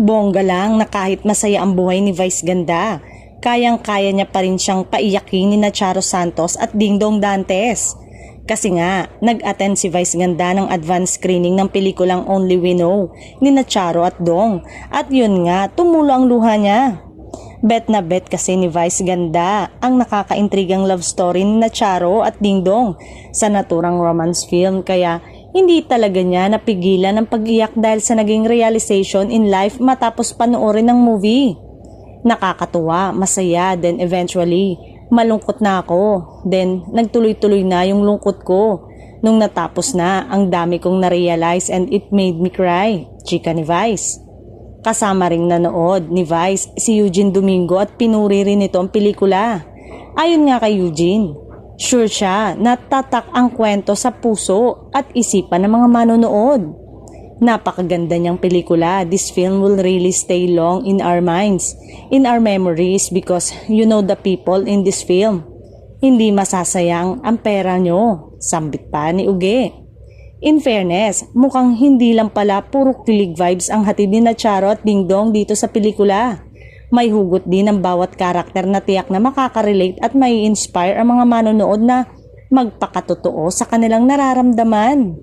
Ang bongga lang na kahit masaya ang buhay ni Vice Ganda, kayang-kaya niya pa rin siyang paiyakin ni Charo Santos at Dingdong Dantes. Kasi nga, nag-attend si Vice Ganda ng advance screening ng pelikulang Only We Know ni Charo at Dong. At yun nga, tumulo ang luha niya. Bet na bet kasi ni Vice Ganda ang nakakaintrigang love story ni Charo at Dingdong sa naturang romance film, kaya hindi talaga niya napigilan ang pag-iyak dahil sa naging realization in life matapos panoorin ng movie. Nakakatuwa, masaya, then eventually, malungkot na ako. Then, nagtuloy-tuloy na yung lungkot ko. Nung natapos na, ang dami kong na-realize and it made me cry, chika ni Vice. Kasama ring nanood ni Vice si Eugene Domingo at pinuri rin ito ang pelikula. Ayon nga kay Eugene, sure siya na tatak ang kwento sa puso at isipan ng mga manonood. Napakaganda niyang pelikula. This film will really stay long in our minds, in our memories, because you know the people in this film. Hindi masasayang ang pera nyo, sambit pa ni Uge. In fairness, mukhang hindi lang pala puro kilig vibes ang hatid ni Charo at Dingdong dito sa pelikula. May hugot din ang bawat karakter na tiyak na makaka-relate at may inspire ang mga manonood na magpakatotoo sa kanilang nararamdaman.